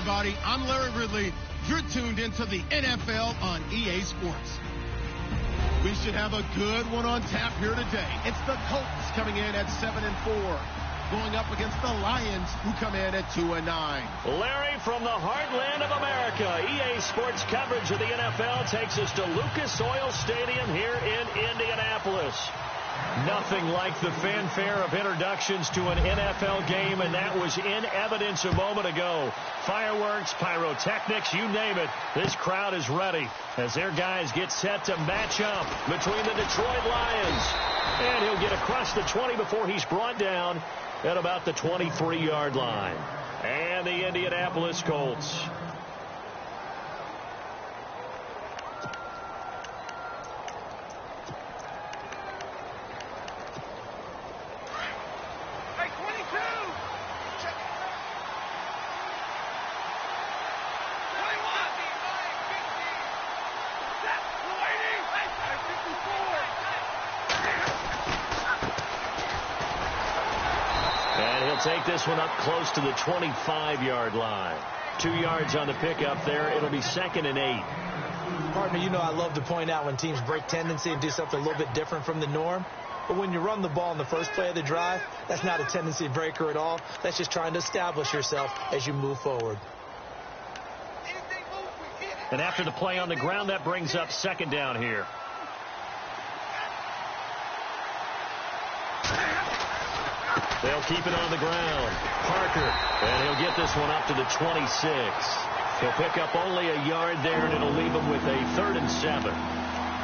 everybody. I'm Larry Ridley. You're tuned into the NFL on EA Sports. We should have a good one on tap here today. It's the Colts coming in at 7-4, going up against the Lions, who come in at 2-9. Larry, from the heartland of America, EA Sports coverage of the NFL takes us to Lucas Oil Stadium here in Indianapolis. Nothing like the fanfare of introductions to an NFL game, and that was in evidence a moment ago. Fireworks, pyrotechnics, you name it. This crowd is ready as their guys get set to match up between the Detroit Lions. And he'll get across the 20 before he's brought down at about the 23-yard line. And the Indianapolis Colts. Take this one up close to the 25-yard line. 2 yards on the pickup there. It'll be 2nd and 8. Partner, you know I love to point out when teams break tendency and do something a little bit different from the norm. But when you run the ball in the first play of the drive, that's not a tendency breaker at all. That's just trying to establish yourself as you move forward. And after the play on the ground, that brings up 2nd down here. They'll keep it on the ground. Parker, and he'll get this one up to the 26. He'll pick up only a yard there, and it'll leave him with a 3rd and 7.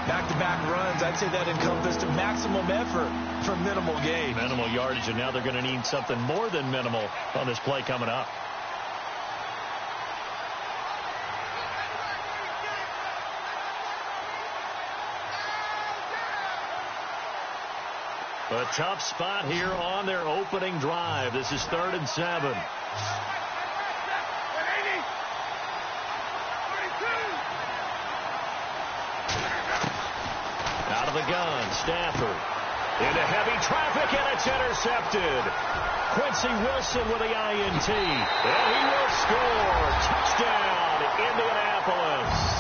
Back-to-back runs, I'd say that encompassed maximum effort for minimal gain. Minimal yardage, and now they're going to need something more than minimal on this play coming up. A tough spot here on their opening drive. This is 3rd and 7. Out of the gun, Stafford. Into heavy traffic, and it's intercepted. Quincy Wilson with the INT. And he will score. Touchdown, Indianapolis.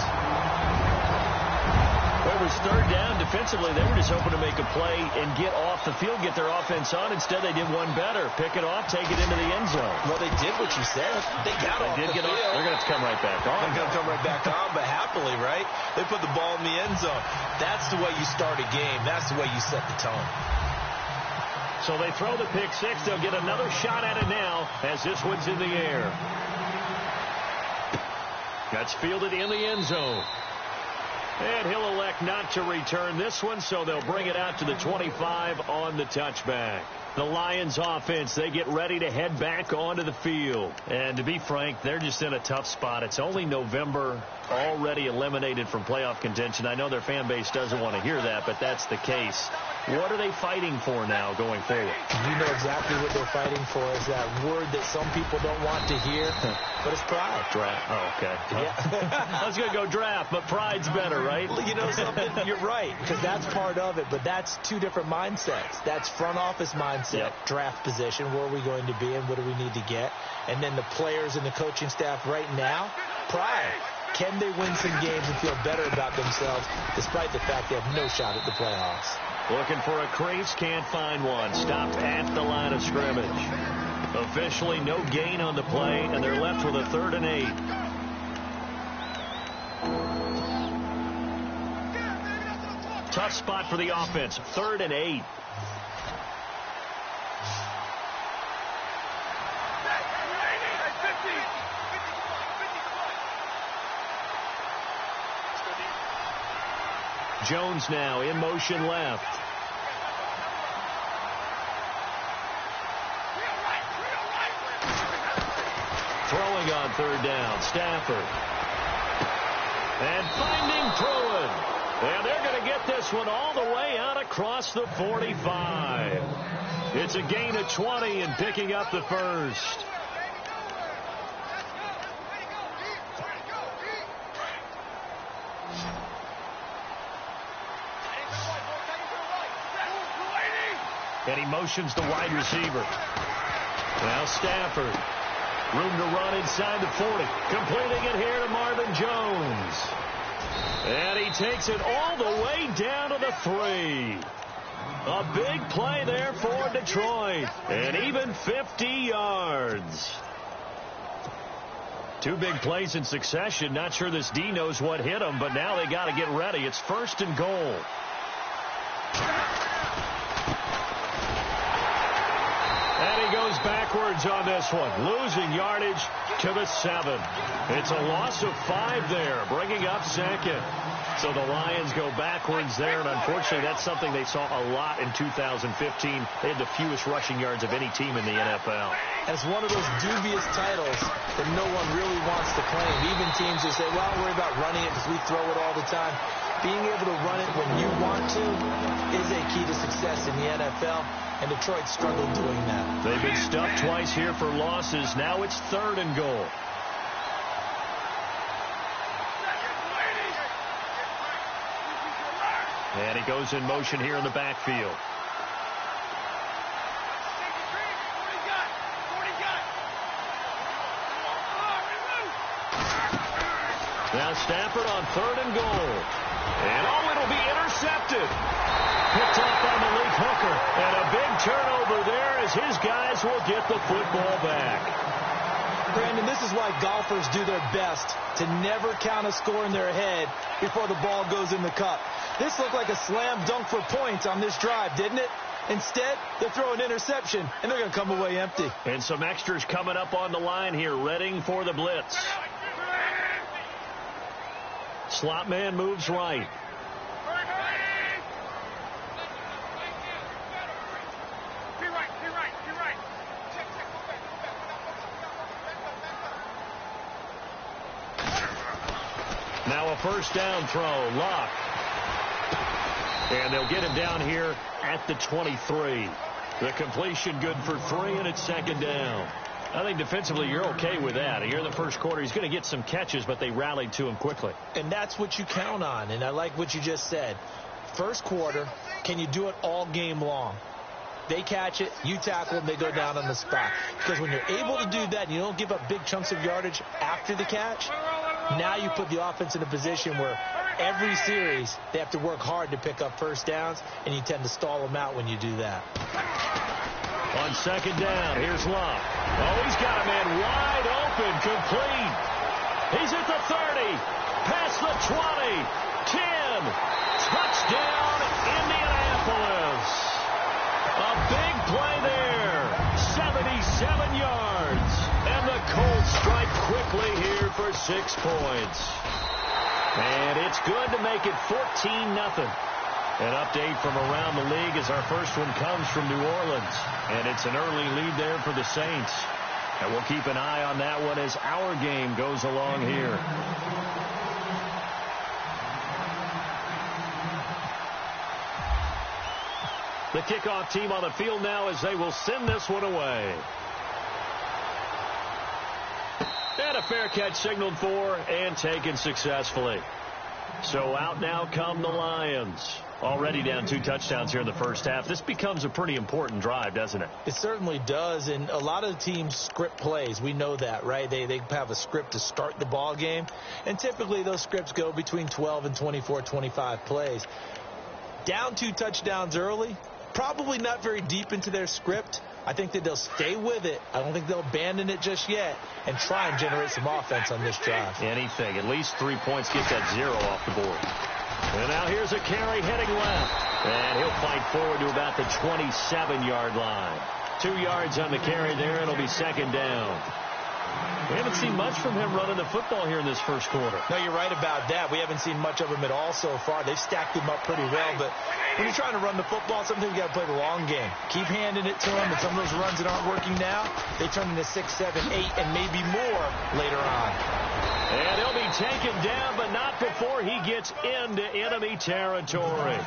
It was 3rd down. Defensively, they were just hoping to make a play and get off the field, get their offense on. Instead, they did one better. Pick it off, take it into the end zone. Well, they did what you said. They got off the field. They're going to come right back on. They're going to come right back on, but happily, right? They put the ball in the end zone. That's the way you start a game. That's the way you set the tone. So they throw the pick six. They'll get another shot at it now as this one's in the air. That's fielded in the end zone. And he'll elect not to return this one, so they'll bring it out to the 25 on the touchback. The Lions offense, they get ready to head back onto the field. And to be frank, they're just in a tough spot. It's only November, already eliminated from playoff contention. I know their fan base doesn't want to hear that, but that's the case. What are they fighting for now going forward? You know exactly what they're fighting for is that word that some people don't want to hear, but it's pride. Draft. Oh, okay. Yeah. I was going to go draft, but pride's better, right? Well, you know something? You're right, because that's part of it, but that's two different mindsets. That's front office mindset, draft position, where are we going to be and what do we need to get? And then the players and the coaching staff right now, pride. Can they win some games and feel better about themselves despite the fact they have no shot at the playoffs? Looking for a crease, can't find one. Stopped at the line of scrimmage. Officially no gain on the play, and they're left with a 3rd and 8. Tough spot for the offense. 3rd and 8. Jones now in motion left. Throwing on 3rd down, Stafford. And finding Pruitt. And they're going to get this one all the way out across the 45. It's a gain of 20 and picking up the first. And he motions the wide receiver. Now Stafford. Room to run inside the 40. Completing it here to Marvin Jones. And he takes it all the way down to the 3. A big play there for Detroit. And even 50 yards. 2 big plays in succession. Not sure this D knows what hit him, but now they got to get ready. It's 1st and goal. And he goes backwards on this one, losing yardage to the 7. It's a loss of 5 there, bringing up 2nd. So the Lions go backwards there, and unfortunately that's something they saw a lot in 2015. They had the fewest rushing yards of any team in the NFL. It's one of those dubious titles that no one really wants to claim. Even teams who say, well, don't worry about running it because we throw it all the time. Being able to run it when you want to is a key to success in the NFL, and Detroit struggled doing that. They've been stuffed twice here for losses. Now it's 3rd and goal. And he goes in motion here in the backfield. Now Stafford on 3rd and goal. And it'll be intercepted. Picked off by Malik Hooker. And a big turnover there as his guys will get the football back. Brandon, this is why golfers do their best to never count a score in their head before the ball goes in the cup. This looked like a slam dunk for points on this drive, didn't it? Instead, they're throwing interception, and they're going to come away empty. And some extras coming up on the line here, readying for the blitz. Slot man moves right. Now a 1st down throw, Locke. And they'll get him down here at the 23. The completion good for 3, and it's 2nd down. I think defensively you're okay with that. Here in the 1st quarter, he's going to get some catches, but they rallied to him quickly. And that's what you count on, and I like what you just said. 1st quarter, can you do it all game long? They catch it, you tackle them, they go down on the spot. Because when you're able to do that and you don't give up big chunks of yardage after the catch, now you put the offense in a position where every series they have to work hard to pick up 1st downs, and you tend to stall them out when you do that. On 2nd down, here's Locke. Oh, he's got a man wide open, complete. He's at the 30, past the 20, 10. Touchdown, Indianapolis. A big play there, 77 yards. And the Colts strike quickly here for 6 points. And it's good to make it 14-0. An update from around the league as our first one comes from New Orleans. And it's an early lead there for the Saints. And we'll keep an eye on that one as our game goes along here. The kickoff team on the field now as they will send this one away. And a fair catch signaled for and taken successfully. So out now come the Lions. Already down 2 touchdowns here in the 1st half. This becomes a pretty important drive, doesn't it? It certainly does, and a lot of teams script plays. We know that, right? They have a script to start the ball game, and typically those scripts go between 12 and 24, 25 plays. Down 2 touchdowns early, probably not very deep into their script. I think that they'll stay with it. I don't think they'll abandon it just yet and try and generate some offense on this drive. Anything. At least 3 points. Get that 0 off the board. And now here's a carry heading left. And he'll fight forward to about the 27-yard line. 2 yards on the carry there. It'll be 2nd down. We haven't seen much from him running the football here in this 1st quarter. No, you're right about that. We haven't seen much of him at all so far. They've stacked him up pretty well. But when you're trying to run the football, sometimes you got to play the long game. Keep handing it to him. And some of those runs that aren't working now, they turn into 6, 7, 8, and maybe more later on. And he'll be taken down, but not before he gets into enemy territory.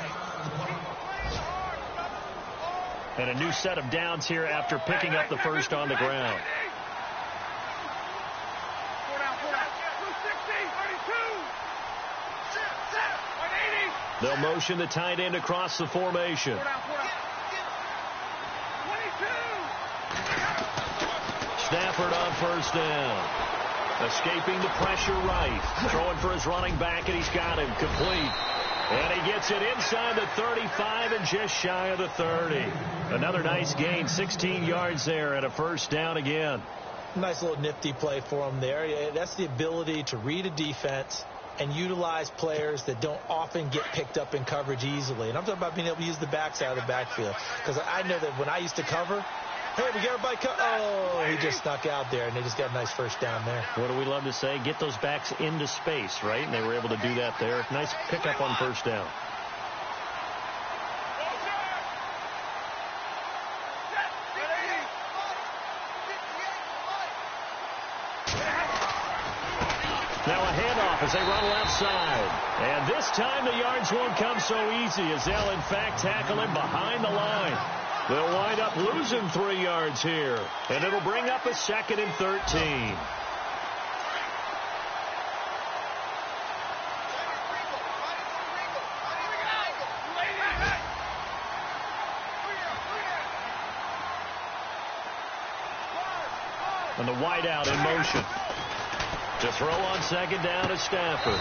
And a new set of downs here after picking up the first on the ground. They'll motion the tight end across the formation. Snap Stafford on first down. Escaping the pressure right. Throwing for his running back, and he's got him complete. And he gets it inside the 35 and just shy of the 30. Another nice gain, 16 yards there, and a first down again. Nice little nifty play for him there. That's the ability to read a defense and utilize players that don't often get picked up in coverage easily. And I'm talking about being able to use the backside of the backfield. Because I know that when I used to cover, hey, we get everybody oh, he just snuck out there, and they just got a nice first down there. What do we love to say? Get those backs into space, right? And they were able to do that there. Nice pickup on first down. Now a handoff as they run left side. And this time the yards won't come so easy as they'll, in fact, tackle him behind the line. They'll wind up losing 3 yards here. And it'll bring up a 2nd and 13. And the wideout in motion. To throw on 2nd down is Stafford.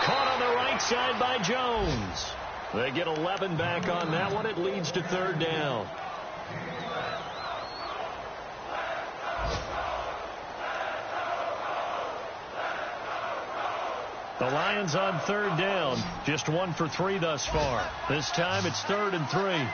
Caught on the right side by Jones. They get 11 back on that one. It leads to 3rd down. The Lions on 3rd down. Just 1 for 3 thus far. This time it's 3rd and 3.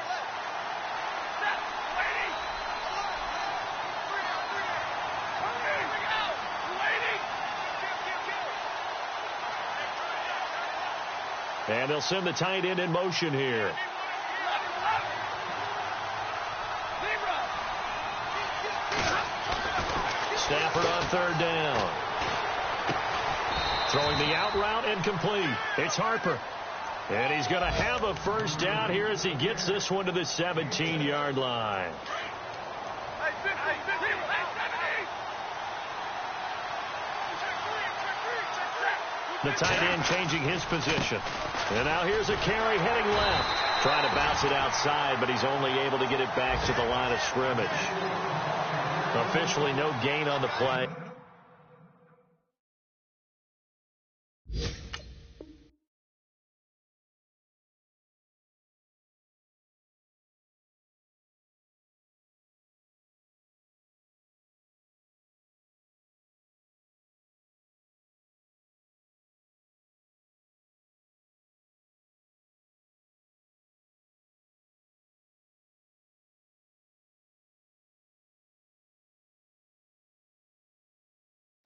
And they'll send the tight end in motion here. Stafford on 3rd down. Throwing the out route incomplete. It's Harper. And he's going to have a first down here as he gets this one to the 17-yard line. The tight end changing his position. And now here's a carry heading left. Trying to bounce it outside, but he's only able to get it back to the line of scrimmage. Officially no gain on the play.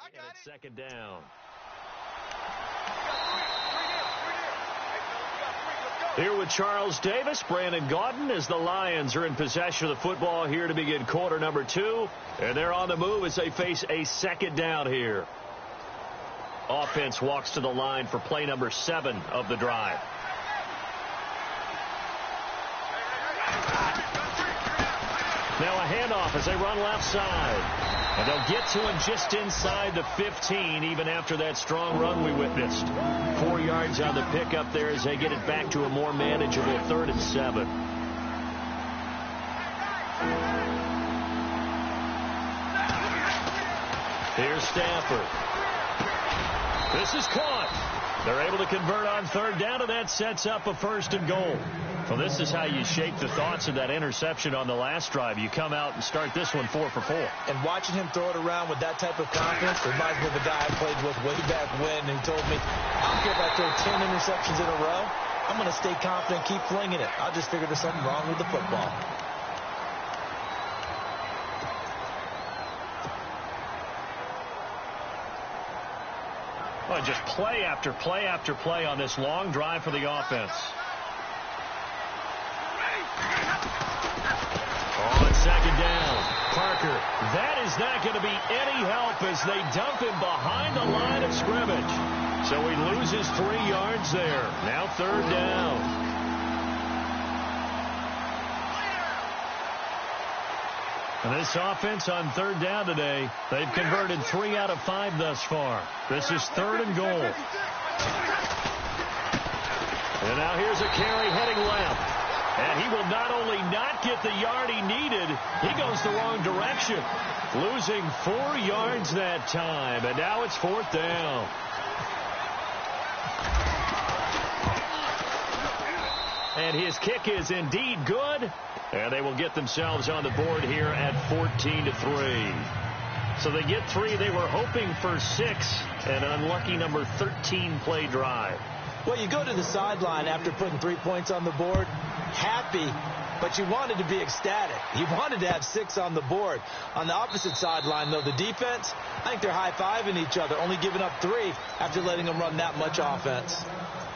And it's 2nd down. Here with Charles Davis, Brandon Gaudin, as the Lions are in possession of the football here to begin quarter number 2. And they're on the move as they face a 2nd down here. Offense walks to the line for play number 7 of the drive. Now a handoff as they run left side. And they'll get to him just inside the 15, even after that strong run we witnessed. 4 yards on the pickup there as they get it back to a more manageable 3rd and 7. Here's Stafford. This is caught. They're able to convert on 3rd down, and that sets up a 1st and goal. So this is how you shape the thoughts of that interception on the last drive. You come out and start this one 4 for 4. And watching him throw it around with that type of confidence reminds me of a guy I played with way back when who told me, I don't care if I throw 10 interceptions in a row. I'm going to stay confident, keep flinging it. I'll just figure there's something wrong with the football. Well, just play after play after play on this long drive for the offense. On 2nd down, Parker. That is not going to be any help as they dump him behind the line of scrimmage. So he loses 3 yards there. Now 3rd down. And this offense on 3rd down today, they've converted 3 out of 5 thus far. This is 3rd and goal. And now here's a carry heading left. And he will not only not get the yard he needed, he goes the wrong direction. Losing 4 yards that time, and now it's 4th down. And his kick is indeed good, and they will get themselves on the board here at 14-3. So they get 3. They were hoping for 6, and an unlucky number 13 play drive. Well, you go to the sideline after putting 3 points on the board, happy, but you wanted to be ecstatic. You wanted to have 6 on the board. On the opposite sideline, though, the defense, I think they're high-fiving each other, only giving up 3 after letting them run that much offense.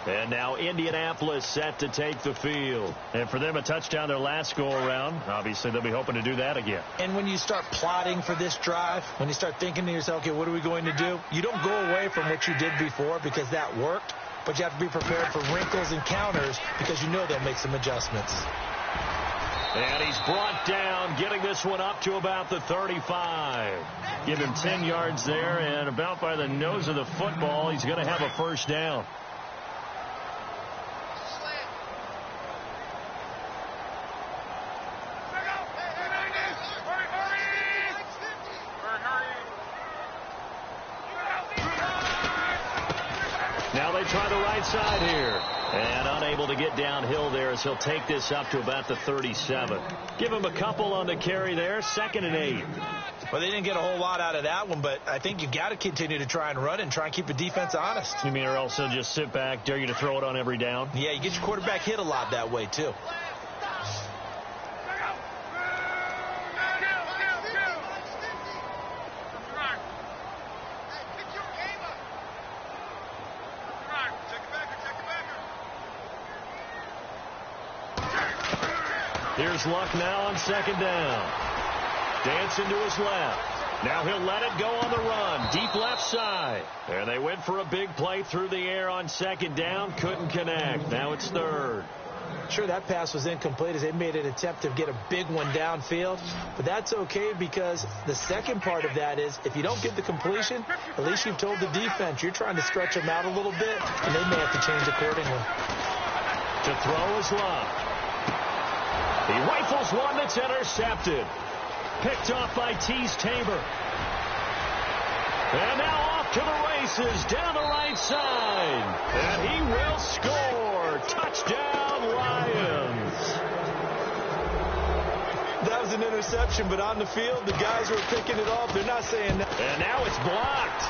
And now Indianapolis set to take the field. And for them, a touchdown their last go-around. Obviously, they'll be hoping to do that again. And when you start plotting for this drive, when you start thinking to yourself, okay, what are we going to do? You don't go away from what you did before because that worked, but you have to be prepared for wrinkles and counters because you know they'll make some adjustments. And he's brought down, getting this one up to about the 35. Give him 10 yards there, and about by the nose of the football, he's going to have a first down. Now they try the right side here. And unable to get downhill there as he'll take this up to about the 37. Give him a couple on the carry there. 2nd and 8. Well, they didn't get a whole lot out of that one, but I think you've got to continue to try and run and try and keep the defense honest. You mean or else they'll just sit back, dare you to throw it on every down? Yeah, you get your quarterback hit a lot that way, too. Here's Luck now on 2nd down. Dancing to his left. Now he'll let it go on the run. Deep left side. There they went for a big play through the air on 2nd down. Couldn't connect. Now it's 3rd. Sure, that pass was incomplete as they made an attempt to get a big one downfield. But that's okay because the second part of that is if you don't get the completion, at least you've told the defense you're trying to stretch them out a little bit, and they may have to change accordingly. To throw is Luck. He rifles one that's intercepted. Picked off by Tease Tabor. And now off to the races down the right side. And he will score. Touchdown, Lions. That was an interception, but on the field, the guys who are picking it off, they're not saying that. And now it's blocked.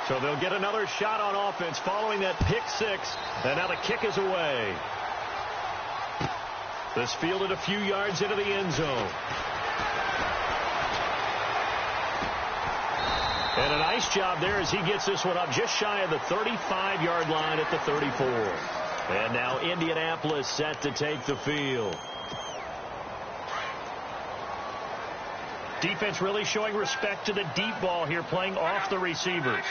So they'll get another shot on offense following that pick 6. And now the kick is away. This fielded a few yards into the end zone. And a nice job there as he gets this one up just shy of the 35-yard line at the 34. And now Indianapolis set to take the field. Defense really showing respect to the deep ball here, playing off the receivers.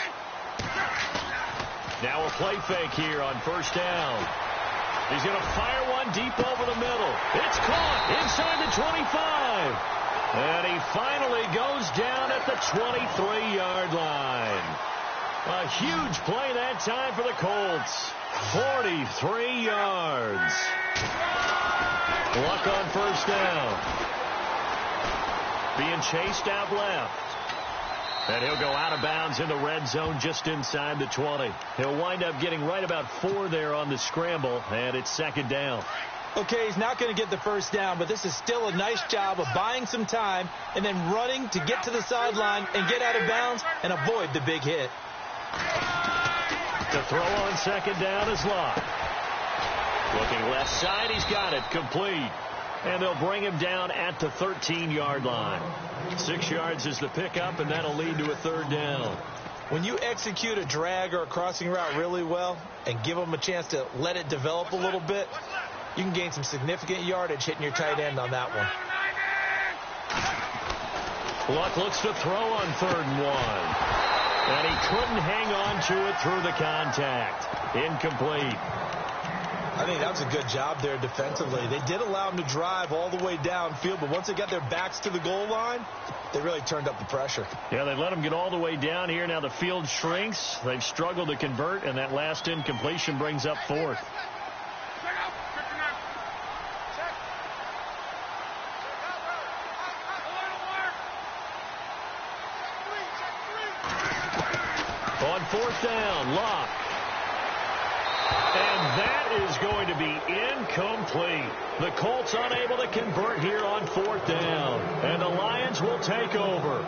Now a play fake here on 1st down. He's going to fire one deep over the middle. It's caught inside the 25. And he finally goes down at the 23-yard line. A huge play that time for the Colts. 43 yards. Luck on 1st down. Being chased out left. And he'll go out of bounds in the red zone just inside the 20. He'll wind up getting right about 4 there on the scramble, and it's 2nd down. Okay, he's not going to get the 1st down, but this is still a nice job of buying some time and then running to get to the sideline and get out of bounds and avoid the big hit. To throw on 2nd down is Luck. Looking left side, he's got it, complete. And they'll bring him down at the 13-yard line. 6 yards is the pickup, and that'll lead to a 3rd down. When you execute a drag or a crossing route really well and give them a chance to let it develop a little bit, you can gain some significant yardage hitting your tight end on that one. Luck looks to throw on 3rd and 1. And he couldn't hang on to it through the contact. Incomplete. I think that was a good job there defensively. They did allow them to drive all the way downfield, but once they got their backs to the goal line, they really turned up the pressure. Yeah, they let them get all the way down here. Now the field shrinks. They've struggled to convert, and that last incompletion brings up 4th. On 4th down, Locke. And that is going to be incomplete. The Colts unable to convert here on 4th down. And the Lions will take over.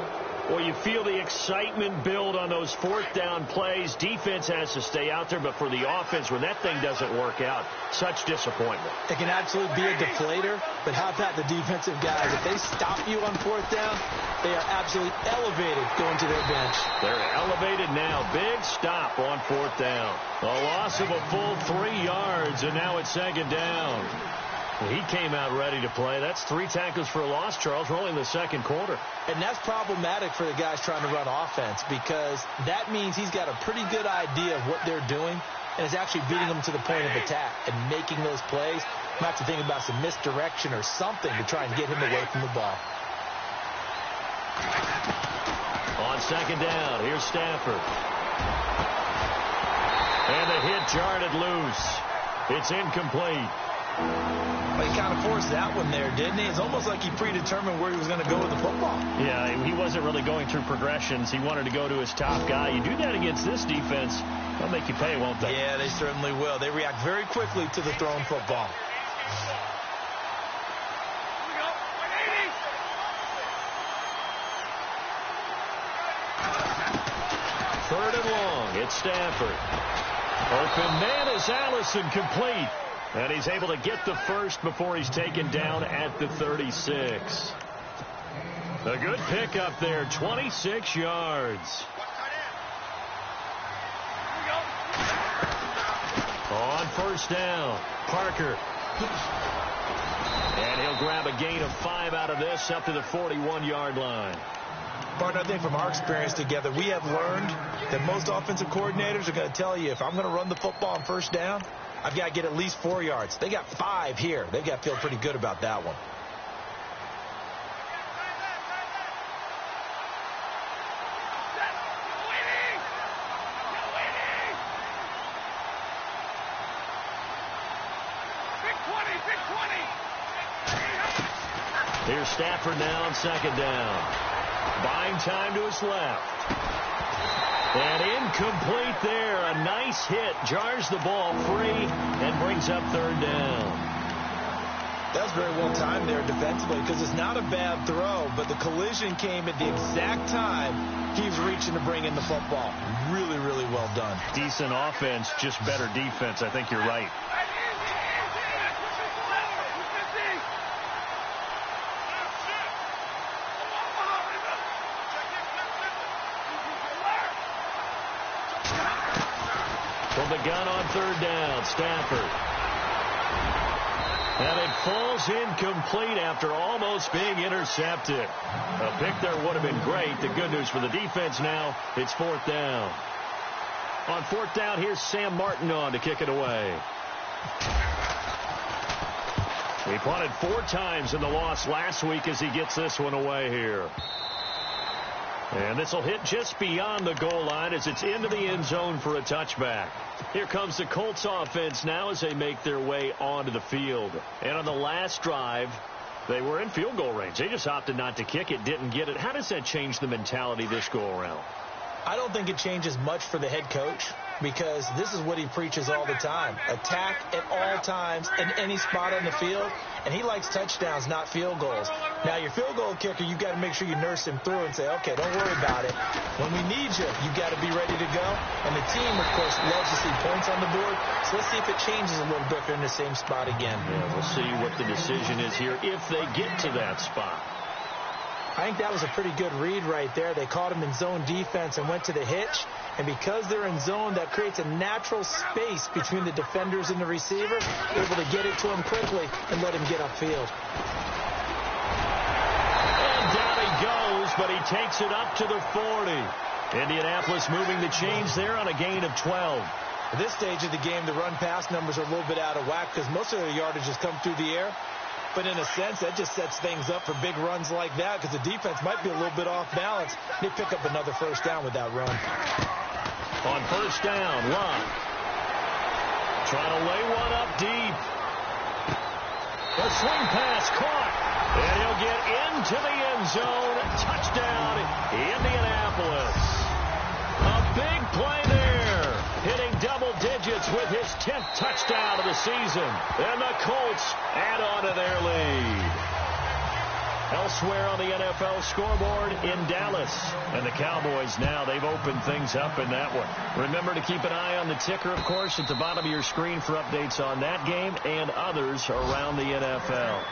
Well, you feel the excitement build on those 4th down plays. Defense has to stay out there, but for the offense, when that thing doesn't work out, such disappointment. It can absolutely be a deflator, but how about the defensive guys? If they stop you on 4th down, they are absolutely elevated going to their bench. They're elevated now. Big stop on 4th down. A loss of a full 3 yards, and now it's 2nd down. Well, he came out ready to play. That's 3 tackles for a loss, Charles. We're only in the 2nd quarter. And that's problematic for the guys trying to run offense, because that means he's got a pretty good idea of what they're doing and is actually beating them to the point of attack and making those plays. Might have to think about some misdirection or something to try and get him away from the ball. On 2nd down, here's Stafford. And the hit jarred it loose. It's incomplete. Well, he kind of forced that one there, didn't he? It's almost like he predetermined where he was going to go with the football. Yeah, he wasn't really going through progressions. He wanted to go to his top guy. You do that against this defense, they'll make you pay, won't they? Yeah, they certainly will. They react very quickly to the thrown football. Third and long. It's Stafford. Open man is Allison, complete. And he's able to get the first before he's taken down at the 36. A good pickup there, 26 yards. On 1st down, Parker. And he'll grab a gain of 5 out of this up to the 41-yard line. Partner, I think from our experience together, we have learned that most offensive coordinators are going to tell you, if I'm going to run the football on 1st down, I've got to get at least 4 yards. They got 5 here. They've got to feel pretty good about that one. Here's Stafford now on 2nd down. Buying time to his left. And incomplete there. A nice hit. Jars the ball free and brings up 3rd down. That was very well timed there defensively, because it's not a bad throw, but the collision came at the exact time he was reaching to bring in the football. Really, really well done. Decent offense, just better defense. I think you're right. From the gun on 3rd down, Stafford. And it falls incomplete after almost being intercepted. A pick there would have been great. The good news for the defense now, it's 4th down. On 4th down, here's Sam Martin on to kick it away. He punted 4 times in the loss last week as he gets this one away here. And this will hit just beyond the goal line as it's into the end zone for a touchback. Here comes the Colts offense now as they make their way onto the field. And on the last drive, they were in field goal range. They just opted not to kick it, didn't get it. How does that change the mentality this go around? I don't think it changes much for the head coach, because this is what he preaches all the time. Attack at all times in any spot on the field, and he likes touchdowns, not field goals. Now, your field goal kicker, you've got to make sure you nurse him through and say, okay, don't worry about it. When we need you, you've got to be ready to go. And the team, of course, loves to see points on the board. So let's see if it changes a little bit if they're in the same spot again. Yeah, we'll see what the decision is here if they get to that spot. I think that was a pretty good read right there. They caught him in zone defense and went to the hitch. And because they're in zone, that creates a natural space between the defenders and the receiver, able to get it to him quickly and let him get upfield. And down he goes, but he takes it up to the 40. Indianapolis moving the chains there on a gain of 12. At this stage of the game, the run-pass numbers are a little bit out of whack because most of their yardage has come through the air. But in a sense, that just sets things up for big runs like that because the defense might be a little bit off balance. They pick up another first down with that run. On first down, Love. Trying to lay one up deep. The swing pass caught. And he'll get into the end zone. Touchdown, Indianapolis. A big play there. Hitting double digits with his 10th touchdown of the season. And the Colts add on to their lead. Elsewhere on the NFL scoreboard in Dallas. And the Cowboys now, they've opened things up in that one. Remember to keep an eye on the ticker, of course, at the bottom of your screen for updates on that game and others around the NFL.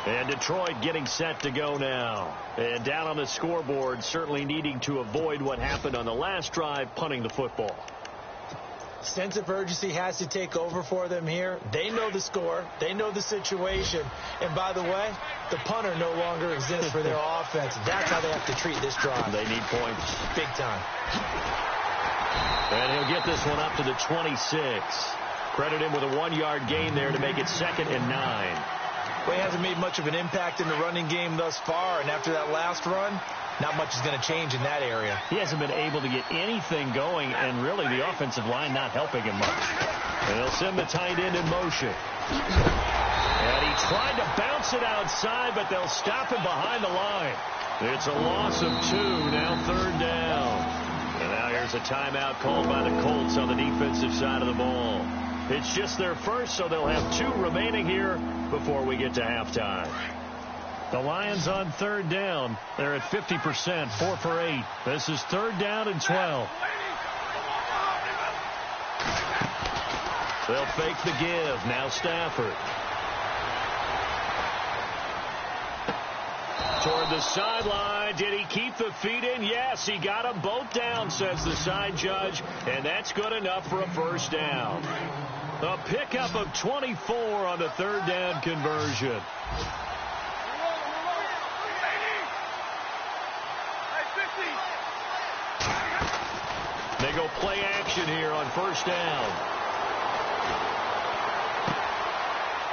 And Detroit getting set to go now. And down on the scoreboard, certainly needing to avoid what happened on the last drive, punting the football. Sense of urgency has to take over for them here. They know the score. They know the situation. And by the way, the punter no longer exists for their offense. That's how they have to treat this drive. They need points. Big time. And he'll get this one up to the 26. Credit him with a 1-yard gain there to make it 2nd and 9. Well, he hasn't made much of an impact in the running game thus far. And after that last run, not much is going to change in that area. He hasn't been able to get anything going, and really the offensive line not helping him much. And they'll send the tight end in motion. And he tried to bounce it outside, but they'll stop him behind the line. It's a loss of 2, now 3rd down. And now here's a timeout called by the Colts on the defensive side of the ball. It's just their first, so they'll have 2 remaining here before we get to halftime. The Lions on 3rd down. They're at 50%, 4 for 8. This is 3rd down and 12. They'll fake the give. Now Stafford. Toward the sideline. Did he keep the feet in? Yes, he got them both down, says the side judge. And that's good enough for a first down. A pickup of 24 on the 3rd down conversion. They go play action here on first down.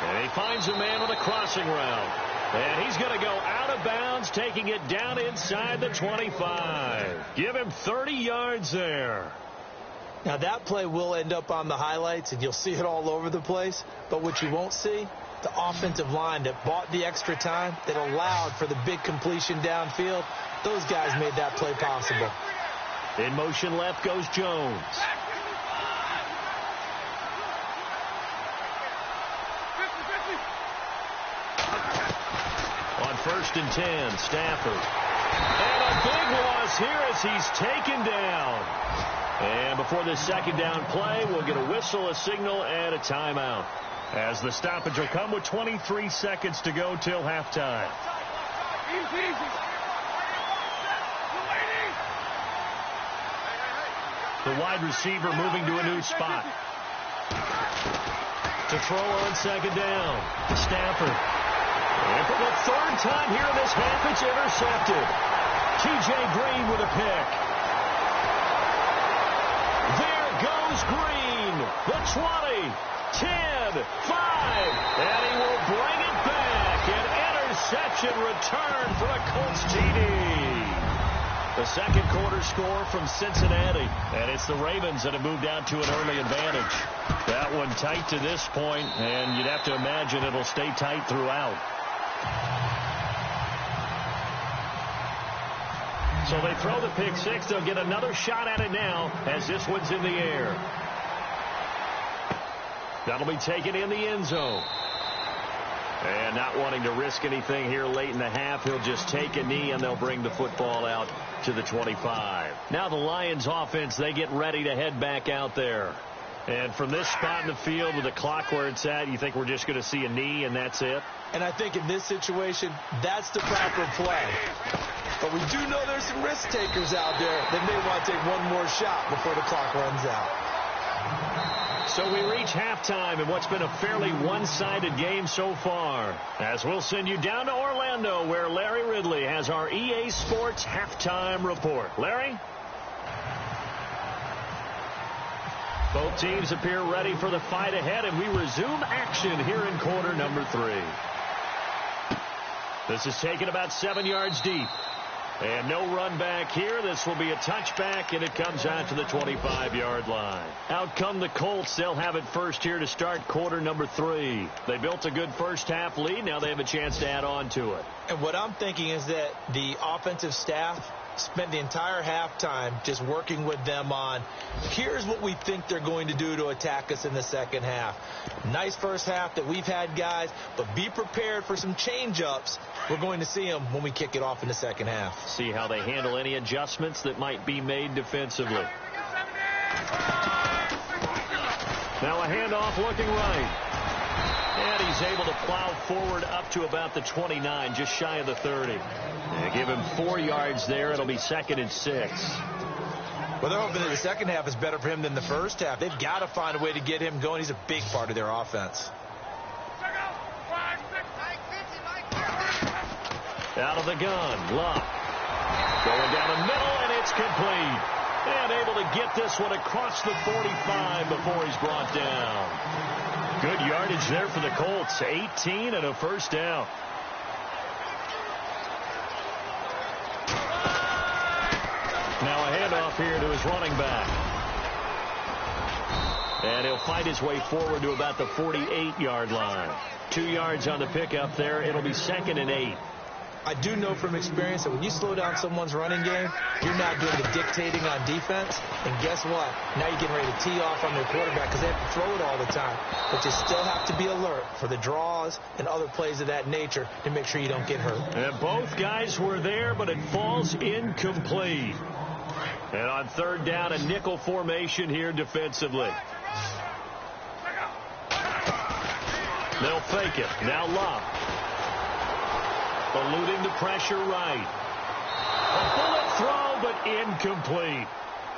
And he finds a man with a crossing route. And he's going to go out of bounds, taking it down inside the 25. Give him 30 yards there. Now, that play will end up on the highlights, and you'll see it all over the place. But what you won't see, the offensive line that bought the extra time, that allowed for the big completion downfield, those guys made that play possible. In motion left goes Jones. On 1st and 10, Stafford. And a big loss here as he's taken down. And before this 2nd down play, we'll get a whistle, a signal, and a timeout. As the stoppage will come with 23 seconds to go till halftime. The wide receiver moving to a new spot. To throw on 2nd down. Stafford. And for the 3rd time here in this half, it's intercepted. T.J. Green with a pick. There goes Green. The 20, 10, 5. And he will bring it back. An interception return for a Colts TD. The 2nd quarter score from Cincinnati. And it's the Ravens that have moved out to an early advantage. That one tight to this point, and you'd have to imagine it'll stay tight throughout. So they throw the pick 6. They'll get another shot at it now as this one's in the air. That'll be taken in the end zone. And not wanting to risk anything here late in the half, he'll just take a knee and they'll bring the football out to the 25. Now the Lions offense, they get ready to head back out there. And from this spot in the field with the clock where it's at, you think we're just going to see a knee and that's it? And I think in this situation, that's the proper play. But we do know there's some risk takers out there that may want to take one more shot before the clock runs out. So we reach halftime in what's been a fairly one-sided game so far. As we'll send you down to Orlando where Larry Ridley has our EA Sports halftime report. Larry? Both teams appear ready for the fight ahead, and we resume action here in quarter number 3. This is taken about 7 yards deep. And no run back here. This will be a touchback, and it comes out to the 25-yard line. Out come the Colts. They'll have it first here to start quarter number 3. They built a good first-half lead. Now they have a chance to add on to it. And what I'm thinking is that the offensive staff spent the entire halftime just working with them on, here's what we think they're going to do to attack us in the second half. Nice first half that we've had, guys, but be prepared for some change-ups. We're going to see them when we kick it off in the second half. See how they handle any adjustments that might be made defensively. Now a handoff looking right. And he's able to plow forward up to about the 29, just shy of the 30. They give him 4 yards there. It'll be 2nd and 6. Well, they're hoping that the second half is better for him than the first half. They've got to find a way to get him going. He's a big part of their offense. Out of the gun, Luck. Going down the middle, and it's complete. And able to get this one across the 45 before he's brought down. Good yardage there for the Colts. 18 and a first down. Now a handoff here to his running back. And he'll fight his way forward to about the 48-yard line. 2 yards on the pickup there. It'll be 2nd and 8. I do know from experience that when you slow down someone's running game, you're not doing the dictating on defense. And guess what? Now you're getting ready to tee off on their quarterback because they have to throw it all the time. But you still have to be alert for the draws and other plays of that nature to make sure you don't get hurt. And both guys were there, but it falls incomplete. And on 3rd down, a nickel formation here defensively. They'll fake it. Now Love. Eluding the pressure right. A bullet throw, but incomplete.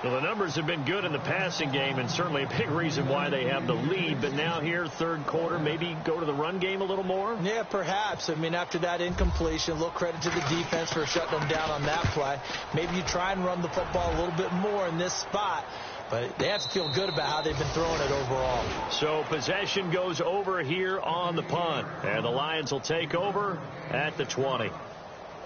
Well, the numbers have been good in the passing game, and certainly a big reason why they have the lead. But now here, 3rd quarter, maybe go to the run game a little more? Yeah, perhaps. I mean, after that incompletion, a little credit to the defense for shutting them down on that play. Maybe you try and run the football a little bit more in this spot. But they have to feel good about how they've been throwing it overall. So possession goes over here on the punt. And the Lions will take over at the 20.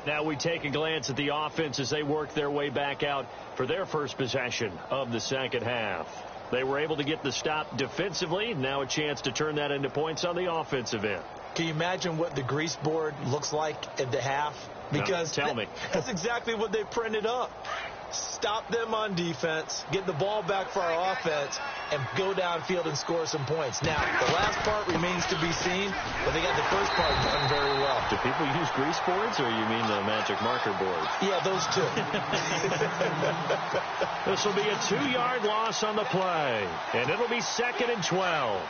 Now we take a glance at the offense as they work their way back out for their first possession of the second half. They were able to get the stop defensively. Now a chance to turn that into points on the offensive end. Can you imagine what the grease board looks like at the half? Because no, tell me. That's exactly what they printed up. Stop them on defense, get the ball back for our offense, and go downfield and score some points. Now, the last part remains to be seen, but they got the first part done very well. Do people use grease boards, or you mean the magic marker boards? Yeah, those two. This will be a 2-yard loss on the play, and it'll be 2nd and 12.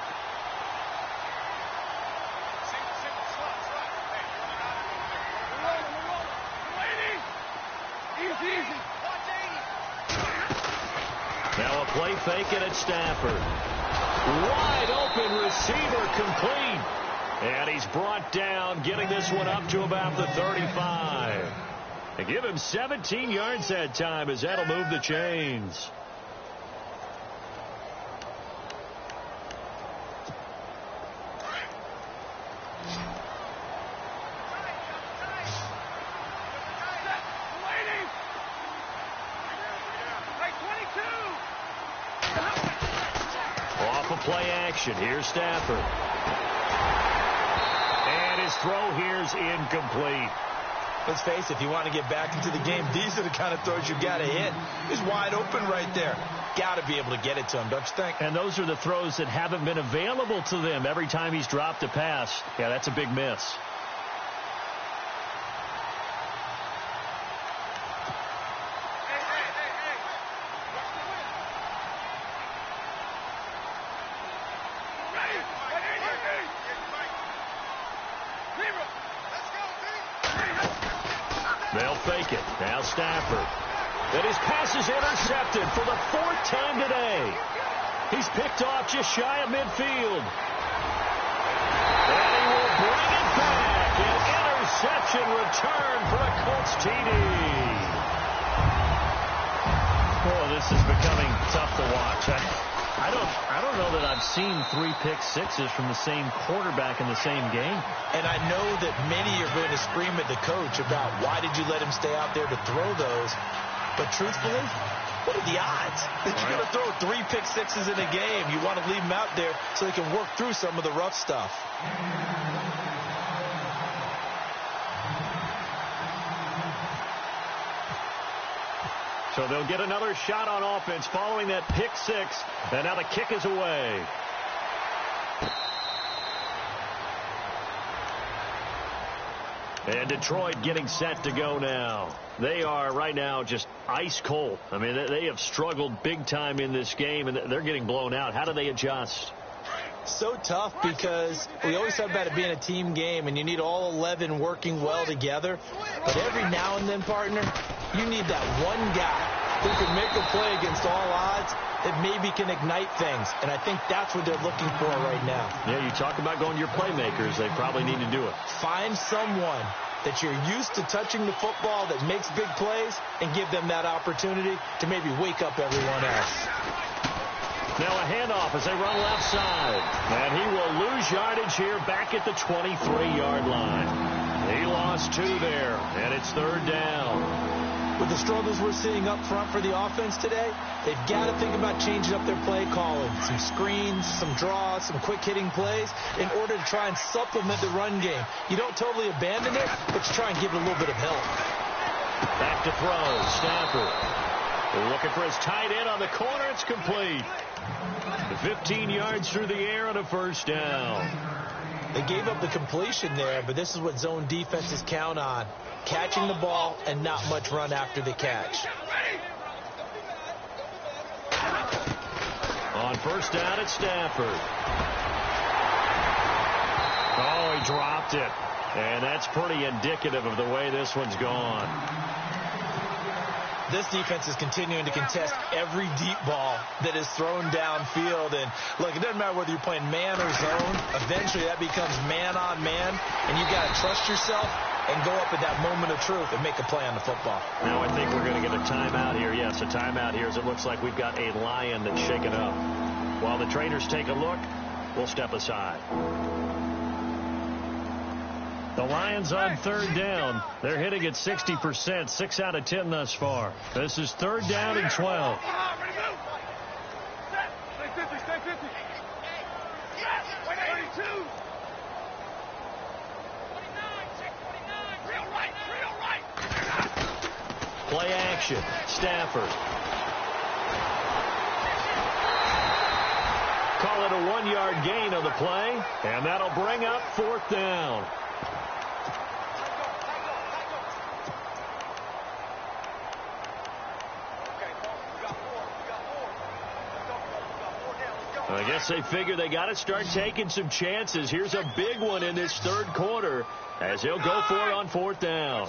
Now a play fake it at Stafford. Wide open receiver complete. And he's brought down, getting this one up to about the 35. And give him 17 yards that time as that'll move the chains. Play action. Here's Stafford. And his throw here's incomplete. Let's face it, if you want to get back into the game, these are the kind of throws you got to hit. He's wide open right there. Got to be able to get it to him, don't you think? And those are the throws that haven't been available to them every time he's dropped a pass. Yeah, that's a big miss. They'll fake it. Now Stafford. And his pass is intercepted for the 4th time today. He's picked off just shy of midfield. And he will bring it back. An interception return for a Colts TD. Oh, this is becoming tough to watch. I don't know that I've seen 3 pick sixes from the same quarterback in the same game. And I know that many are going to scream at the coach about why did you let him stay out there to throw those. But truthfully, what are the odds that you're going to throw 3 pick sixes in a game? You want to leave him out there so he can work through some of the rough stuff. So they'll get another shot on offense following that pick 6. And now the kick is away. And Detroit getting set to go now. They are right now just ice cold. I mean, they have struggled big time in this game, and they're getting blown out. How do they adjust? So tough because we always talk about it being a team game, and you need all 11 working well together. But every now and then, partner, you need that one guy who can make a play against all odds that maybe can ignite things. And I think that's what they're looking for right now. Yeah, you talk about going to your playmakers. They probably need to do it. Find someone that you're used to touching the football that makes big plays and give them that opportunity to maybe wake up everyone else. Now a handoff as they run left side. And he will lose yardage here back at the 23-yard line. He lost 2 there, and it's 3rd down. With the struggles we're seeing up front for the offense today, they've got to think about changing up their play calling. Some screens, some draws, some quick-hitting plays in order to try and supplement the run game. You don't totally abandon it, but you try and give it a little bit of help. Back to throw. Stafford looking for his tight end on the corner. It's complete. 15 yards through the air on a 1st down. They gave up the completion there, but this is what zone defenses count on. Catching the ball and not much run after the catch. On 1st down, it's Stafford. Oh, he dropped it. And that's pretty indicative of the way this one's gone. This defense is continuing to contest every deep ball that is thrown downfield. And, look, it doesn't matter whether you're playing man or zone. Eventually, that becomes man-on-man, and you've got to trust yourself and go up at that moment of truth and make a play on the football. Now I think we're going to get a timeout here. Yes, a timeout here as it looks like we've got a lion that's shaken up. While the trainers take a look, we'll step aside. The Lions on 3rd down. They're hitting at 60%, 6 out of 10 thus far. This is 3rd down and 12. Play action. Stafford. Call it a 1-yard gain on the play, and that'll bring up 4th down. I guess they figure they got to start taking some chances. Here's a big one in this 3rd quarter as they'll go for it on 4th down.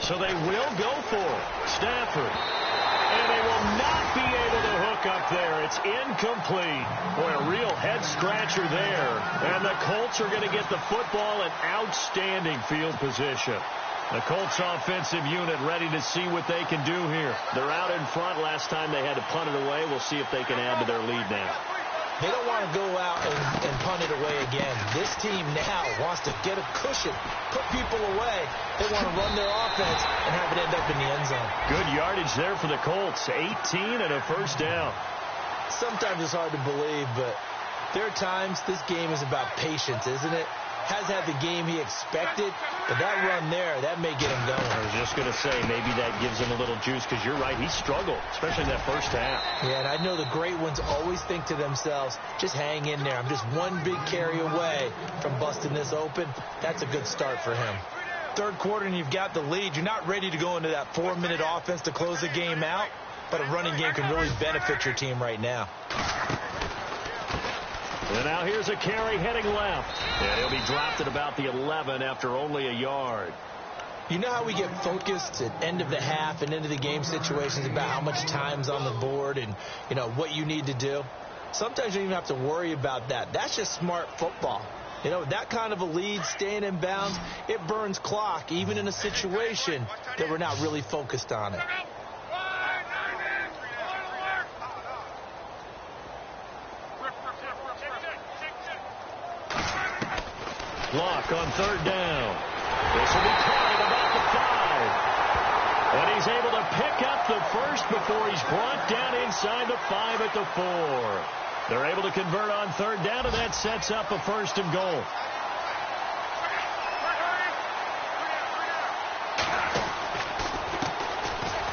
So they will go for it. Stafford. And they will not be able to hook up there. It's incomplete. Boy, a real head-scratcher there. And the Colts are going to get the football in outstanding field position. The Colts offensive unit ready to see what they can do here. They're out in front. Last time they had to punt it away. We'll see if they can add to their lead now. They don't want to go out and punt it away again. This team now wants to get a cushion, put people away. They want to run their offense and have it end up in the end zone. Good yardage there for the Colts. 18 and a 1st down. Sometimes it's hard to believe, but there are times this game is about patience, isn't it? Has had the game he expected, but that run there, that may get him going. I was just going to say, maybe that gives him a little juice, because you're right, he struggled, especially in that 1st half. Yeah, and I know the great ones always think to themselves, just hang in there. I'm just one big carry away from busting this open. That's a good start for him. 3rd quarter, and you've got the lead. You're not ready to go into that 4-minute offense to close the game out, but a running game can really benefit your team right now. And now here's a carry heading left. And he'll be dropped at about the 11 after only a yard. You know how we get focused at end of the half and into the game situations about how much time's on the board and, you know, what you need to do? Sometimes you don't even have to worry about that. That's just smart football. You know, that kind of a lead, staying in bounds, it burns clock, even in a situation that we're not really focused on it. Lock on third down. This will be caught at about the 5. And he's able to pick up the first before he's brought down inside the 5 at the 4. They're able to convert on third down, and that sets up a 1st and goal.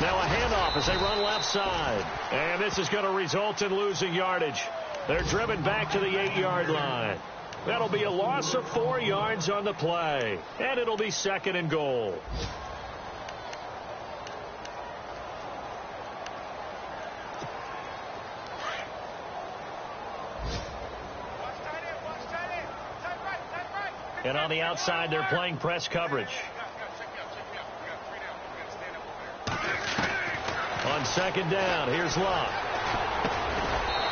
Now a handoff as they run left side. And this is going to result in losing yardage. They're driven back to the 8-yard line. That'll be a loss of 4 yards on the play. And it'll be 2nd and goal. And on the outside, they're playing press coverage. On 2nd down, here's Love.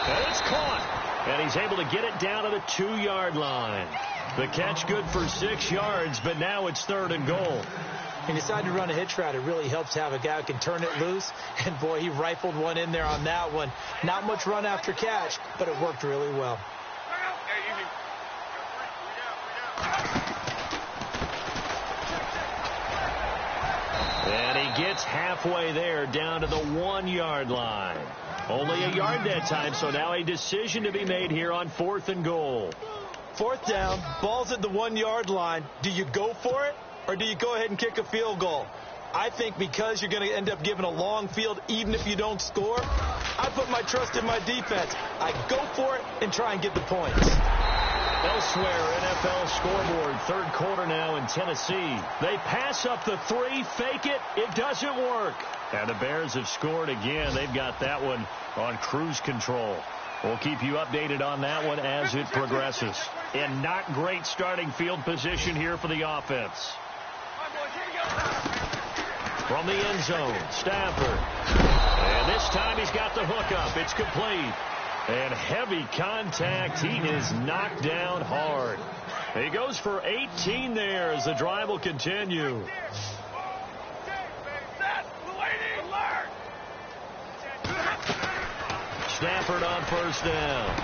And it's caught. And he's able to get it down to the 2-yard line. The catch good for 6 yards, but now it's 3rd and goal. He decided to run a hitch route. It really helps to have a guy who can turn it loose. And, boy, he rifled one in there on that one. Not much run after catch, but it worked really well. And he gets halfway there down to the 1-yard line. Only a yard that time, so now a decision to be made here on 4th and goal. 4th down, ball's at the 1-yard line. Do you go for it, or do you go ahead and kick a field goal? I think because you're going to end up giving a long field even if you don't score, I put my trust in my defense. I go for it and try and get the points. Elsewhere, NFL scoreboard, 3rd quarter now in Tennessee. They pass up the 3, fake it. It doesn't work. And the Bears have scored again. They've got that one on cruise control. We'll keep you updated on that one as it progresses. And not great starting field position here for the offense. From the end zone, Stafford. And this time he's got the hook up. It's complete. And heavy contact. He is knocked down hard. He goes for 18 there as the drive will continue. Stafford on 1st down.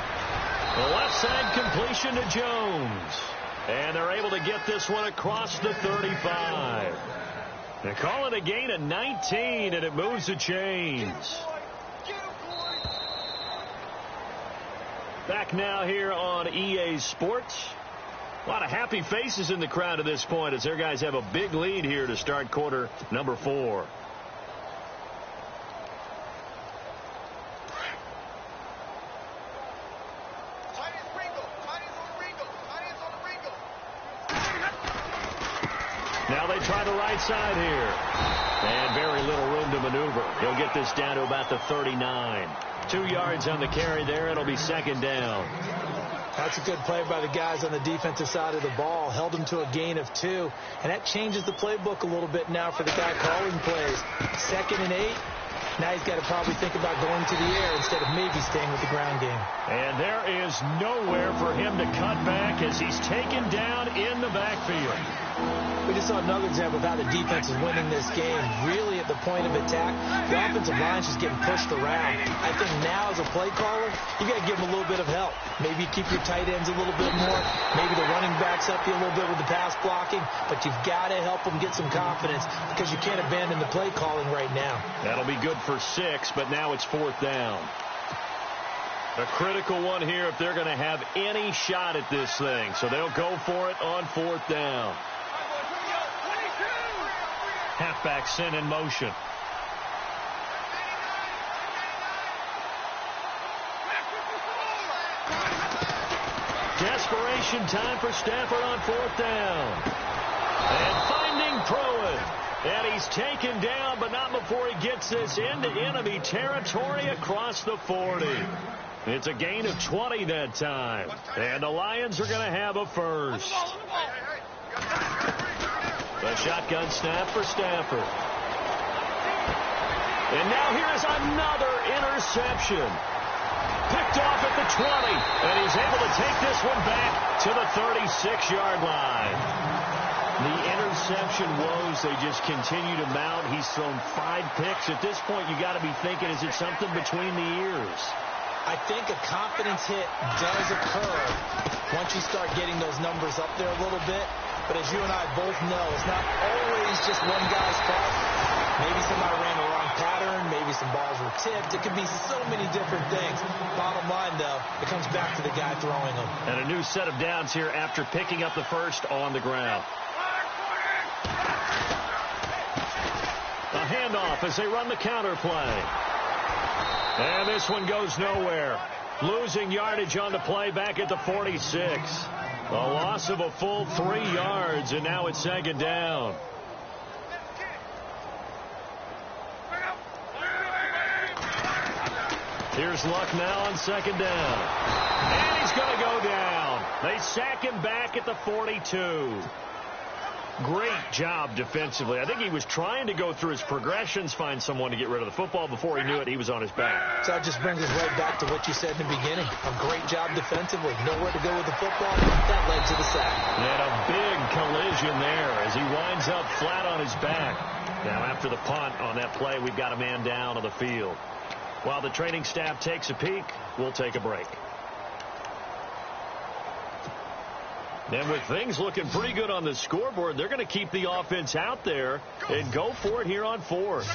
The left side completion to Jones. And they're able to get this one across the 35. They call it a gain of 19, and it moves the chains. Back now here on EA Sports. A lot of happy faces in the crowd at this point as their guys have a big lead here to start quarter number 4. Now they try the right side here. And very little room to maneuver. He'll get this down to about the 39. 2 yards on the carry there. It'll be 2nd down. That's a good play by the guys on the defensive side of the ball. Held them to a gain of 2. And that changes the playbook a little bit now for the guy calling plays. 2nd and 8. Now he's got to probably think about going to the air instead of maybe staying with the ground game. And there is nowhere for him to cut back as he's taken down in the backfield. We just saw another example of how the defense is winning this game. Really at the point of attack, the offensive line's just getting pushed around. I think now as a play caller, you got to give them a little bit of help. Maybe keep your tight ends a little bit more. Maybe the running backs help you a little bit with the pass blocking. But you've got to help them get some confidence because you can't abandon the play calling right now. That'll be good for 6, but now it's 4th down. A critical one here if they're going to have any shot at this thing. So they'll go for it on 4th down. Halfback sent in motion. Desperation time for Stafford on 4th down. And finding Pruitt. And he's taken down, but not before he gets this into enemy territory across the 40. It's a gain of 20 that time. And the Lions are going to have a first. The shotgun snap for Stafford. And now here's another interception. Picked off at the 20. And he's able to take this one back to the 36-yard line. The interception woes, they just continue to mount. He's thrown 5 picks. At this point, you got to be thinking, is it something between the ears? I think a confidence hit does occur once you start getting those numbers up there a little bit. But as you and I both know, it's not always just one guy's fault. Maybe somebody ran the wrong pattern. Maybe some balls were tipped. It could be so many different things. Bottom line, though, it comes back to the guy throwing them. And a new set of downs here after picking up the first on the ground. A handoff as they run the counter play. And this one goes nowhere. Losing yardage on the play back at the 46. A loss of a full 3 yards, and now it's second down. Here's Luck now on second down. And he's going to go down. They sack him back at the 42. Great job defensively. I think he was trying to go through his progressions, find someone to get rid of the football. Before he knew it, he was on his back. So that just brings us right back to what you said in the beginning. A great job defensively. Nowhere to go with the football. That led to the sack. And a big collision there as he winds up flat on his back. Now, after the punt on that play, we've got a man down on the field. While the training staff takes a peek, we'll take a break. And with things looking pretty good on the scoreboard, they're going to keep the offense out there and go for it here on fourth.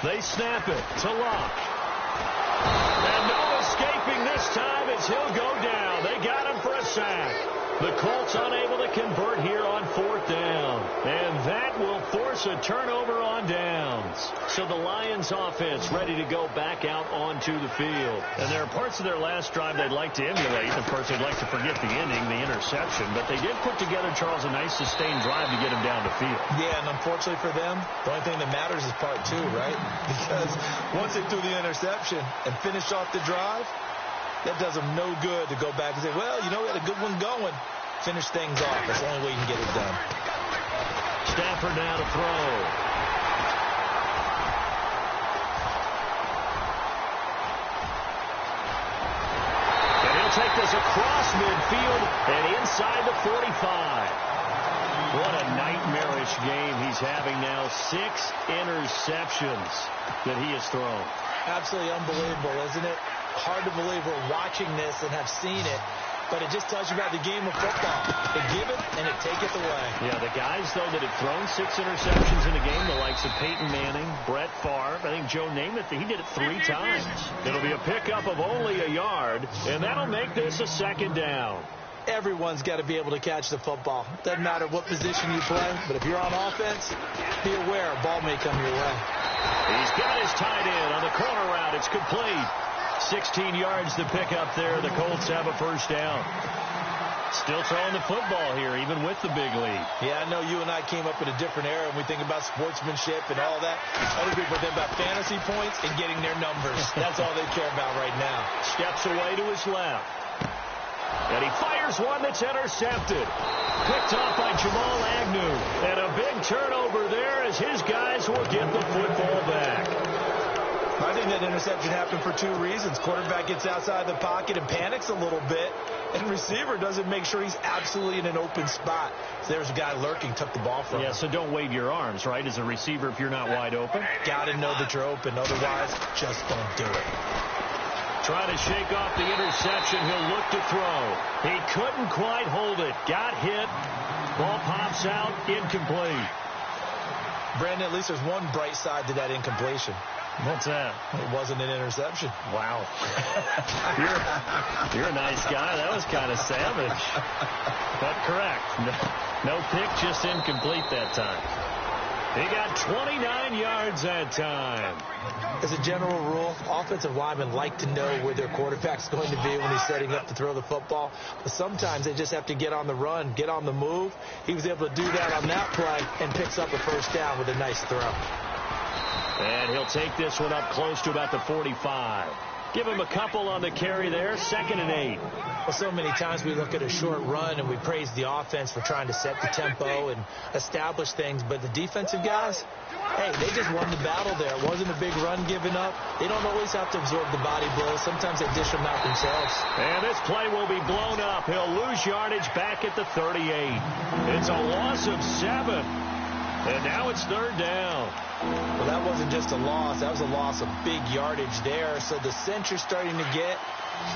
They snap it to Luck. And no escaping this time as he'll go down. They got him for a sack. The Colts unable to convert here on fourth down. And that will force a turnover on downs. So the Lions offense ready to go back out onto the field. And there are parts of their last drive they'd like to emulate. Of course, they'd like to forget the ending, the interception. But they did put together, Charles, a nice sustained drive to get him down the field. Yeah, and unfortunately for them, the only thing that matters is part two, right? Because once they threw the interception and finished off the drive, that does them no good to go back and say, well, you know, we had a good one going. Finish things off. That's the only way you can get it done. Stafford now to throw. And he'll take this across midfield and inside the 45. What a nightmarish game he's having now. 6 interceptions that he has thrown. Absolutely unbelievable, isn't it? Hard to believe we're watching this and have seen it, but it just tells you about the game of football. They give it and it taketh away. Yeah, the guys, though, that have thrown 6 interceptions in a game, the likes of Peyton Manning, Brett Favre, I think Joe Namath, he did it 3 times. It'll be a pickup of only a yard, and that'll make this a second down. Everyone's got to be able to catch the football. Doesn't matter what position you play, but if you're on offense, be aware a ball may come your way. He's got his tight end on the corner route. It's complete. 16 yards to pick up there. The Colts have a first down. Still throwing the football here, even with the big lead. Yeah, I know you and I came up in a different era, and we think about sportsmanship and all that. Other people think about fantasy points and getting their numbers. That's all they care about right now. Steps away to his left. And he fires one that's intercepted. Picked off by Jamal Agnew. And a big turnover there as his guys will get the football back. I think that interception happened for 2 reasons. Quarterback gets outside the pocket and panics a little bit, and receiver doesn't make sure he's absolutely in an open spot. So there's a guy lurking, took the ball from him. Yeah, so don't wave your arms, right, as a receiver if you're not wide open. Got to know that you're open. Otherwise, just don't do it. Trying to shake off the interception. He'll look to throw. He couldn't quite hold it. Got hit. Ball pops out. Incomplete. Brandon, at least there's one bright side to that incompletion. What's that? It wasn't an interception. Wow. You're a nice guy. That was kind of savage. But correct. No pick, just incomplete that time. He got 29 yards that time. As a general rule, offensive linemen like to know where their quarterback's going to be when he's setting up to throw the football. But sometimes they just have to get on the run, get on the move. He was able to do that on that play and picks up a first down with a nice throw. And he'll take this one up close to about the 45. Give him a couple on the carry there. 2nd and 8. Well, so many times we look at a short run and we praise the offense for trying to set the tempo and establish things. But the defensive guys, hey, they just won the battle there. It wasn't a big run given up. They don't always have to absorb the body blows. Sometimes they dish them out themselves. And this play will be blown up. He'll lose yardage back at the 38. It's a loss of 7. And now it's third down. Well, that wasn't just a loss. That was a loss of big yardage there. So the sense you're starting to get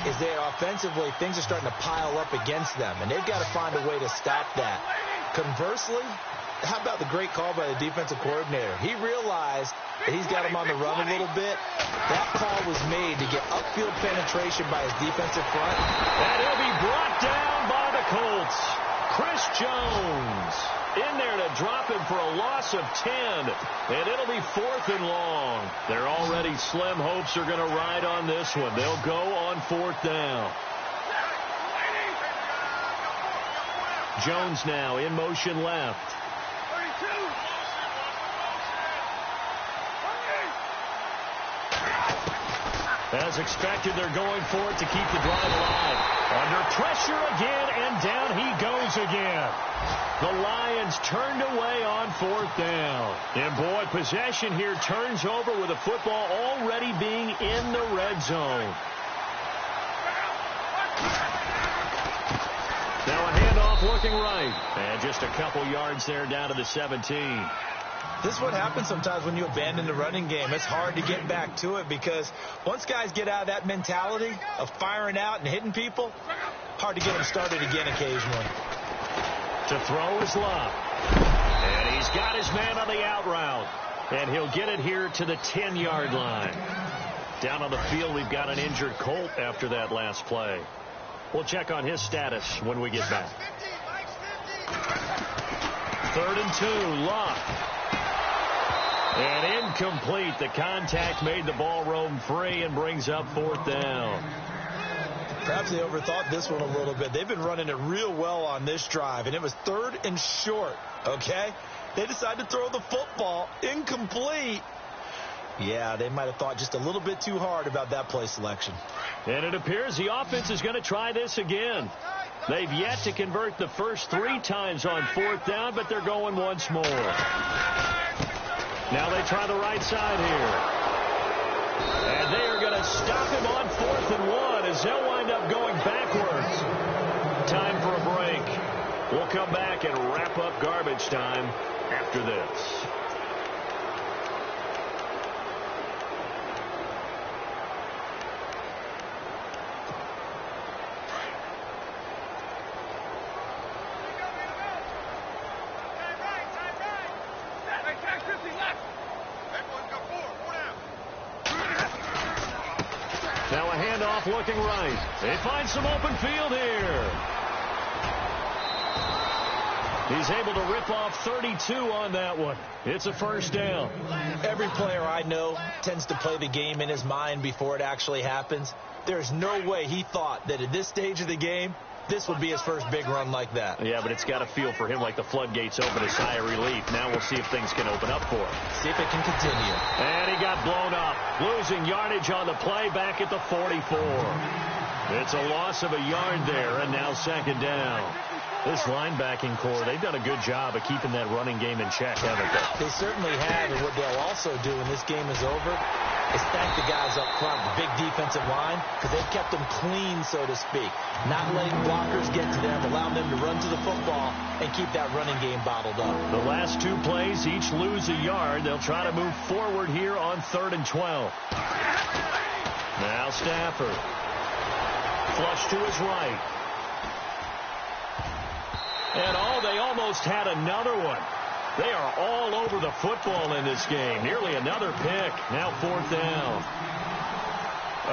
is that offensively things are starting to pile up against them, and they've got to find a way to stop that. Conversely, how about the great call by the defensive coordinator? He realized that he's got him on the run a little bit. That call was made to get upfield penetration by his defensive front. And he'll be brought down by the Colts. Chris Jones in there to drop him for a loss of 10. And it'll be 4th and long. Their already slim hopes are going to ride on this one. They'll go on 4th down. Jones now in motion left. As expected, they're going for it to keep the drive alive. Under pressure again, and down he goes again. The Lions turned away on 4th down. And boy, possession here turns over with the football already being in the red zone. Now a handoff looking right. And just a couple yards there down to the 17. This is what happens sometimes when you abandon the running game. It's hard to get back to it because once guys get out of that mentality of firing out and hitting people, hard to get them started again occasionally. To throw is Love. And he's got his man on the out route. And he'll get it here to the 10-yard line. Down on the field, we've got an injured Colt after that last play. We'll check on his status when we get back. 3rd and 2, Love. And incomplete. The contact made the ball roam free and brings up 4th down. Perhaps they overthought this one a little bit. They've been running it real well on this drive, and it was 3rd and short, okay? They decided to throw the football incomplete. Yeah, they might have thought just a little bit too hard about that play selection. And it appears the offense is going to try this again. They've yet to convert the first 3 times on 4th down, but they're going once more. Now they try the right side here. And they are going to stop him on 4th and 1 as they'll wind up going backwards. Time for a break. We'll come back and wrap up garbage time after this. Now a handoff looking right. They find some open field here. He's able to rip off 32 on that one. It's a 1st down. Every player I know tends to play the game in his mind before it actually happens. There's no way he thought that at this stage of the game, this would be his first big run like that. Yeah, but it's got to feel for him like the floodgates open a sigh of relief. Now we'll see if things can open up for him. See if it can continue. And he got blown up. Losing yardage on the play back at the 44. It's a loss of a yard there, and now 2nd down. This linebacking core, they've done a good job of keeping that running game in check, haven't they? They certainly have, and what they'll also do when this game is over is thank the guys up front, the big defensive line, because they've kept them clean, so to speak. Not letting blockers get to them, allowing them to run to the football and keep that running game bottled up. The last 2 plays each lose a yard. They'll try to move forward here on 3rd and 12. Now Stafford. Flush to his right. And they almost had another one. They are all over the football in this game. Nearly another pick. Now 4th down.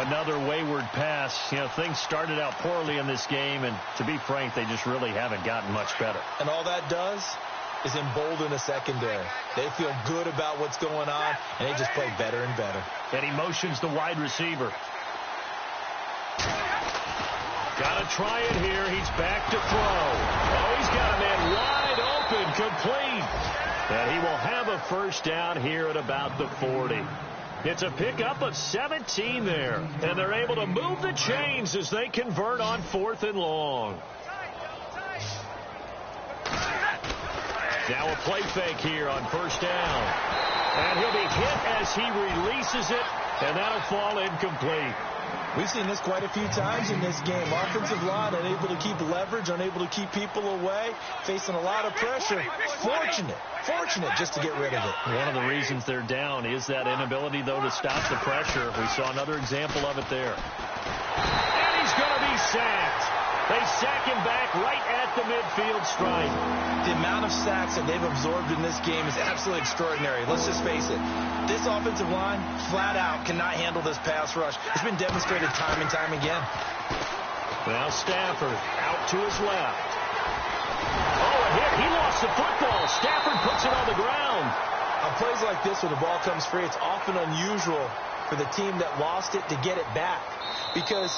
Another wayward pass. You know, things started out poorly in this game, and to be frank, they just really haven't gotten much better. And all that does is embolden the secondary. They feel good about what's going on, and they just play better and better. And he motions the wide receiver. Got to try it here. He's back to throw. Oh, he's got a man wide open, complete. And he will have a 1st down here at about the 40. It's a pickup of 17 there. And they're able to move the chains as they convert on 4th and long. Now a play fake here on 1st down. And he'll be hit as he releases it. And that'll fall incomplete. We've seen this quite a few times in this game. Offensive line unable to keep leverage, unable to keep people away, facing a lot of pressure. Fortunate just to get rid of it. One of the reasons they're down is that inability, though, to stop the pressure. We saw another example of it there. And he's going to be sacked. They sack him back right at the midfield stripe. The amount of sacks that they've absorbed in this game is absolutely extraordinary. Let's just face it. This offensive line, flat out, cannot handle this pass rush. It's been demonstrated time and time again. Now Stafford out to his left. Oh, a hit. He lost the football. Stafford puts it on the ground. On plays like this where the ball comes free, it's often unusual for the team that lost it to get it back. Because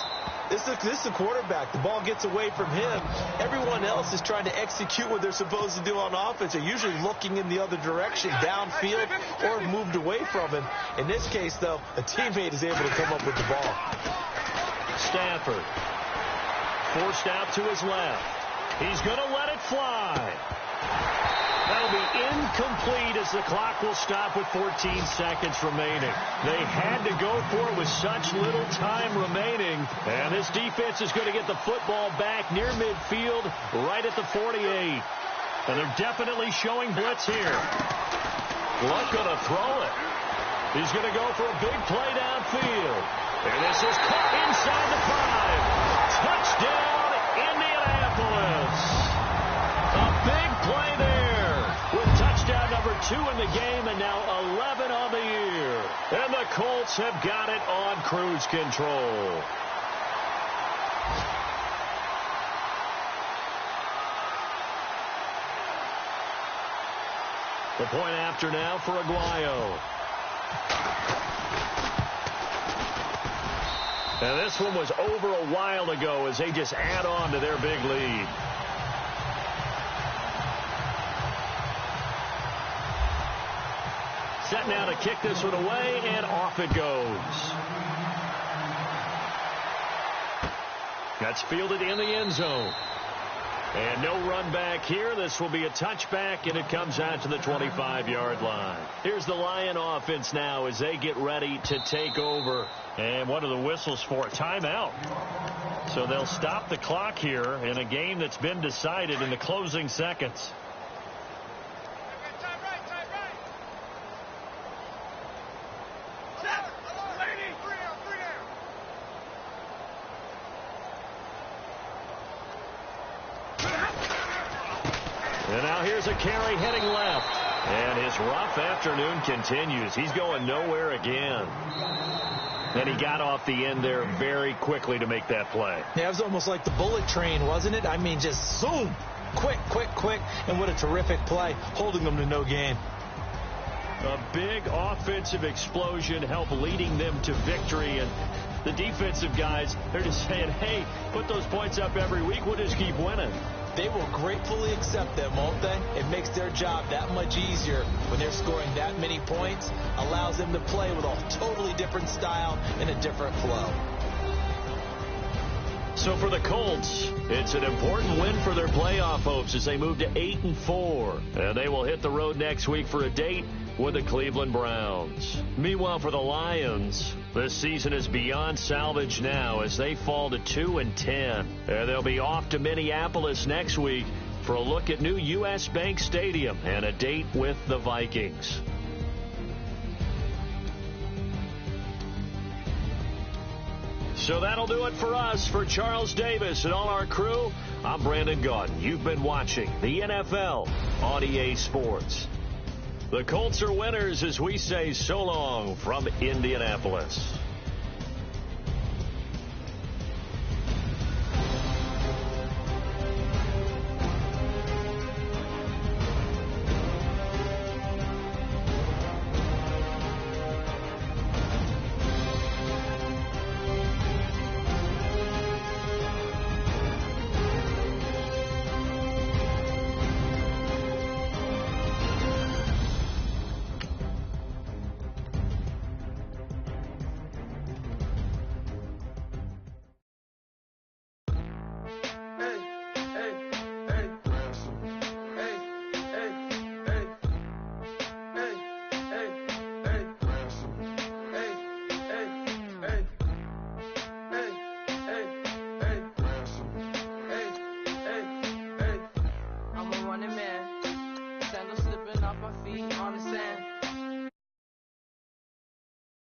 this is a quarterback. The ball gets away from him. Everyone else is trying to execute what they're supposed to do on offense. They're usually looking in the other direction, downfield, or moved away from him. In this case, though, a teammate is able to come up with the ball. Stafford forced out to his left. He's going to let it fly. That'll be incomplete as the clock will stop with 14 seconds remaining. They had to go for it with such little time remaining. And this defense is going to get the football back near midfield right at the 48. And they're definitely showing blitz here. Luck going to throw it. He's going to go for a big play downfield. And this is caught inside the 5. Touchdown, Indianapolis. A big play there. With touchdown number 2 in the game and now 11 on the year. And the Colts have got it on cruise control. The point after now for Aguayo. And this one was over a while ago as they just add on to their big lead. Set now to kick this one away, and off it goes. That's fielded in the end zone. And no run back here. This will be a touchback, and it comes out to the 25-yard line. Here's the Lion offense now as they get ready to take over. And what are the whistles for? Timeout. So they'll stop the clock here in a game that's been decided in the closing seconds. And now here's a carry heading left. And his rough afternoon continues. He's going nowhere again. And he got off the end there very quickly to make that play. Yeah, it was almost like the bullet train, wasn't it? I mean, just zoom. Quick. And what a terrific play, holding them to no gain. A big offensive explosion helped leading them to victory. And the defensive guys, they're just saying, hey, put those points up every week. We'll just keep winning. They will gratefully accept them, won't they? It makes their job that much easier when they're scoring that many points. Allows them to play with a totally different style and a different flow. So for the Colts, it's an important win for their playoff hopes as they move to 8-4. And they will hit the road next week for a date with the Cleveland Browns. Meanwhile, for the Lions, this season is beyond salvage now as they fall to 2-10. And they'll be off to Minneapolis next week for a look at new U.S. Bank Stadium and a date with the Vikings. So that'll do it for us. For Charles Davis and all our crew, I'm Brandon Gaudin. You've been watching the NFL on EA Sports. The Colts are winners as we say so long from Indianapolis. off my feet on the sand.